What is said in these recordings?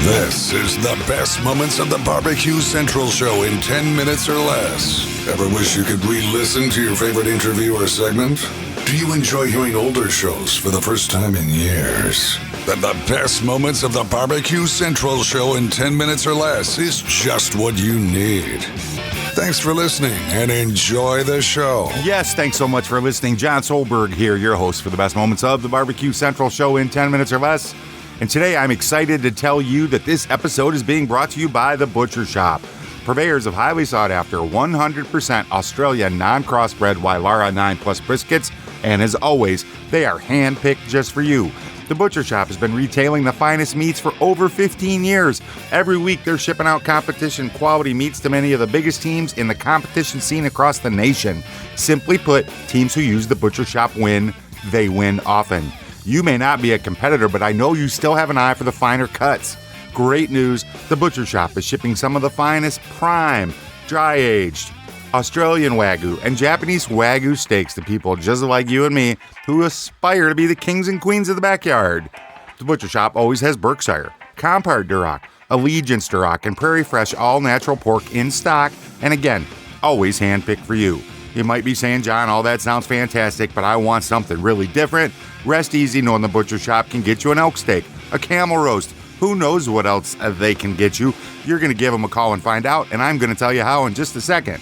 This is the best moments of the Barbecue Central show in 10 minutes or less. Ever wish you could re-listen to your favorite interview or segment? Do you enjoy hearing older shows for the first time in years? Then the best moments of the Barbecue Central show in 10 minutes or less is just what you need. Thanks for listening and enjoy the show. Yes, thanks so much for listening. John Solberg here, your host for the best moments of the Barbecue Central show in 10 minutes or less. And today I'm excited to tell you that this episode is being brought to you by The Butcher Shop, purveyors of highly sought after 100% Australian non-crossbred Wylarah 9 Plus briskets. And as always, they are hand-picked just for you. The Butcher Shop has been retailing the finest meats for over 15 years. Every week they're shipping out competition quality meats to many of the biggest teams in the competition scene across the nation. Simply put, teams who use The Butcher Shop win. They win often. You may not be a competitor, but I know you still have an eye for the finer cuts. Great news, The Butcher Shop is shipping some of the finest prime, dry-aged, Australian Wagyu and Japanese Wagyu steaks to people just like you and me who aspire to be the kings and queens of the backyard. The Butcher Shop always has Berkshire, Compart Duroc, Allegiance Duroc, and Prairie Fresh all-natural pork in stock, and again, always hand-picked for you. You might be saying, John, all that sounds fantastic, but I want something really different. Rest easy knowing The Butcher Shop can get you an elk steak, a camel roast. Who knows what else they can get you? You're going to give them a call and find out, and I'm going to tell you how in just a second.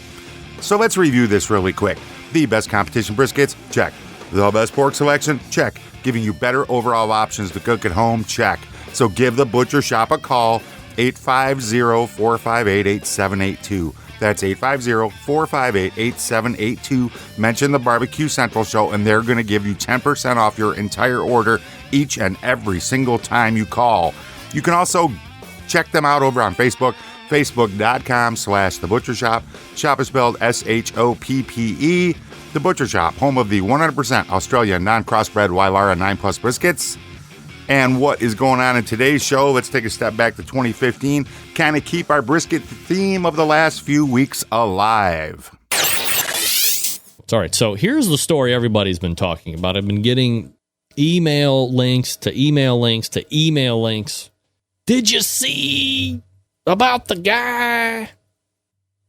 So let's review this really quick. The best competition briskets? Check. The best pork selection? Check. Giving you better overall options to cook at home? Check. So give The Butcher Shop a call, 850-458-8782. That's 850-458-8782. Mention the Barbecue Central show, and they're going to give you 10% off your entire order each and every single time you call. You can also check them out over on Facebook, facebook.com/The Butcher Shop. Shop is spelled SHOPPE. The Butcher Shop, home of the 100% Australian non-crossbred Wylarah 9 Plus briskets. And what is going on in today's show? Let's take a step back to 2015, kind of keep our brisket theme of the last few weeks alive. It's all right. So here's the story everybody's been talking about. I've been getting email links to email links to email links. Did you see about the guy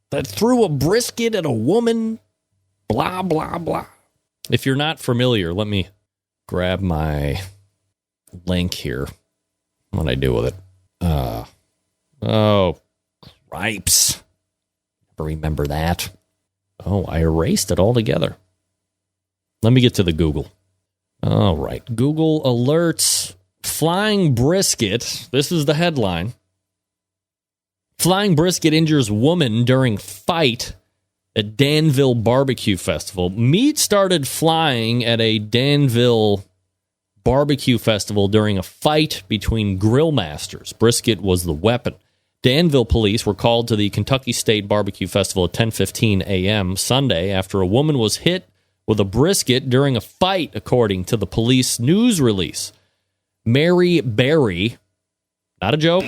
that threw a brisket at a woman? Blah, blah, blah. If you're not familiar, let me grab my link here. What did I do with it? Oh, cripes. Remember that. Oh, I erased it altogether. Let me get to the Google. All right. Google alerts flying brisket. This is the headline. Flying brisket injures woman during fight at Danville BBQ Festival. Meat started flying at a Danville BBQ Festival during a fight between grill masters. Brisket was the weapon. Danville police were called to the Kentucky State Barbecue Festival at 10:15 a.m. Sunday after a woman was hit with a brisket during a fight, according to the police news release. Mary Berry, not a joke,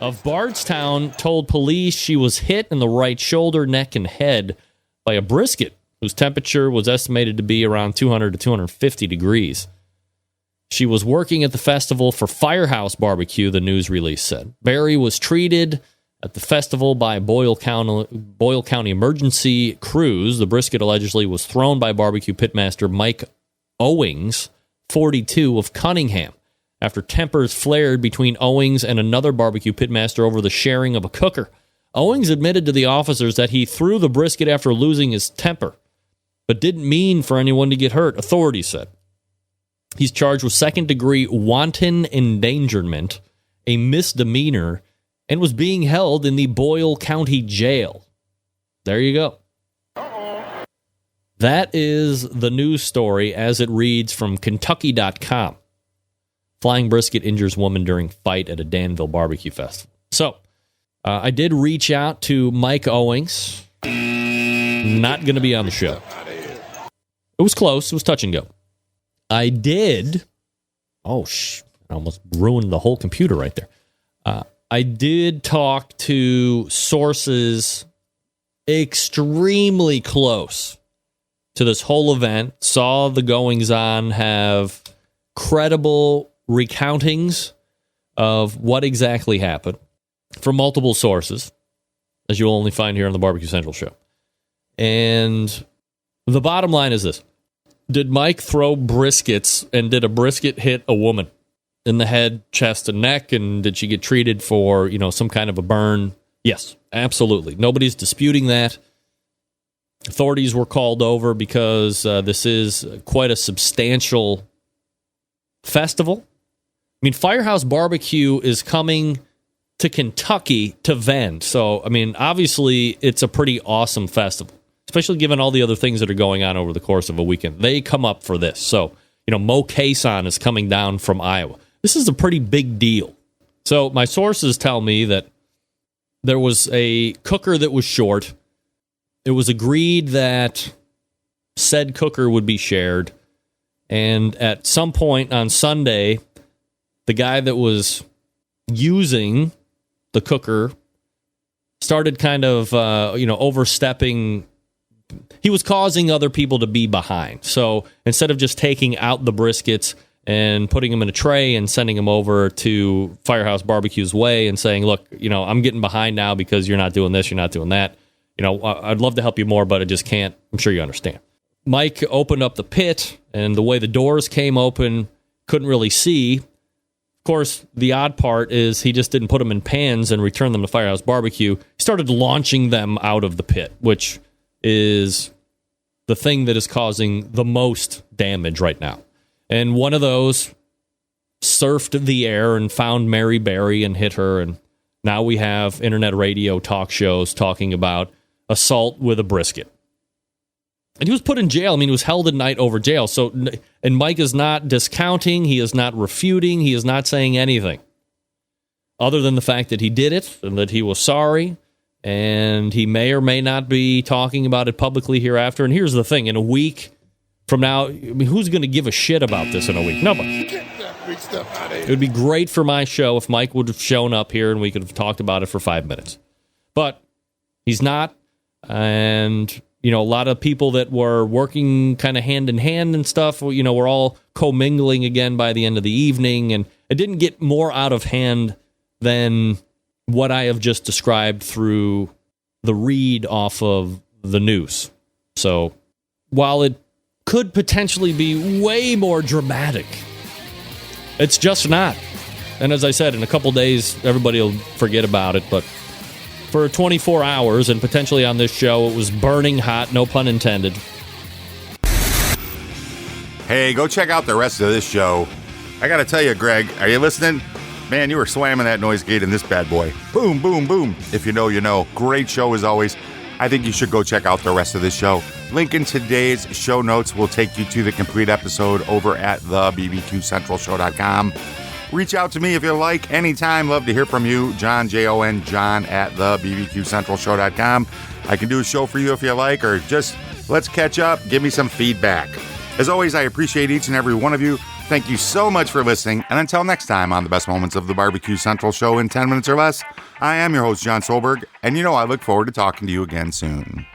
of Bardstown told police she was hit in the right shoulder, neck, and head by a brisket whose temperature was estimated to be around 200 to 250 degrees. She was working at the festival for Firehouse BBQ, the news release said. Barry was treated at the festival by Boyle County emergency crews. The brisket allegedly was thrown by barbecue pitmaster Mike Owings, 42, of Cunningham, after tempers flared between Owings and another barbecue pitmaster over the sharing of a cooker. Owings admitted to the officers that he threw the brisket after losing his temper, but didn't mean for anyone to get hurt, authorities said. He's charged with second-degree wanton endangerment, a misdemeanor, and was being held in the Boyle County Jail. There you go. That is the news story as it reads from Kentucky.com. Flying brisket injures woman during fight at a Danville BBQ Festival. So, I did reach out to Mike Owings. Not going to be on the show. It was close. It was touch and go. I did. I almost ruined the whole computer right there. I did talk to sources extremely close to this whole event, saw the goings-on, have credible recountings of what exactly happened from multiple sources, as you'll only find here on the Barbecue Central show. And the bottom line is this. Did Mike throw briskets, and did a brisket hit a woman in the head, chest, and neck? And did she get treated for, some kind of a burn? Yes, absolutely. Nobody's disputing that. Authorities were called over because this is quite a substantial festival. I mean, Firehouse BBQ is coming to Kentucky to vend. So, I mean, obviously, it's a pretty awesome festival, especially given all the other things that are going on over the course of a weekend. They come up for this. So, Mo Cason is coming down from Iowa. This is a pretty big deal. So, my sources tell me that there was a cooker that was short. It was agreed that said cooker would be shared. And at some point on Sunday, the guy that was using the cooker started kind of, overstepping. He was causing other people to be behind. So instead of just taking out the briskets and putting them in a tray and sending them over to Firehouse BBQ's way and saying, look, I'm getting behind now because you're not doing this, you're not doing that. I'd love to help you more, but I just can't. I'm sure you understand. Mike opened up the pit, and the way the doors came open, couldn't really see. Of course, the odd part is he just didn't put them in pans and return them to Firehouse BBQ. He started launching them out of the pit, which is the thing that is causing the most damage right now. And one of those surfed the air and found Mary Berry and hit her, and now we have internet radio talk shows talking about assault with a brisket. And he was put in jail. I mean, he was held at night over jail. So, and Mike is not discounting. He is not refuting. He is not saying anything other than the fact that he did it and that he was sorry. And he may or may not be talking about it publicly hereafter. And here's the thing. In a week from now, who's going to give a shit about this in a week? Nobody. Get that big stuff out of here. It would be great for my show if Mike would have shown up here and we could have talked about it for 5 minutes. But he's not. And a lot of people that were working kind of hand in hand and stuff, were all commingling again by the end of the evening. And it didn't get more out of hand than what I have just described through the read off of the news. So while it could potentially be way more dramatic, it's just not. And as I said, in a couple days, everybody will forget about it. But for 24 hours, and potentially on this show, it was burning hot, no pun intended. Hey, go check out the rest of this show. I got to tell you, Greg, are you listening? Man, you were slamming that noise gate in this bad boy. Boom, boom, boom. If you know, you know. Great show as always. I think you should go check out the rest of this show. Link in today's show notes will take you to the complete episode over at thebbqcentralshow.com. Reach out to me if you like anytime. Love to hear from you. John, Jon, John at thebbqcentralshow.com. I can do a show for you if you like, or just let's catch up. Give me some feedback. As always, I appreciate each and every one of you. Thank you so much for listening. And until next time on the best moments of the Barbecue Central show in 10 minutes or less, I am your host, John Solberg. And I look forward to talking to you again soon.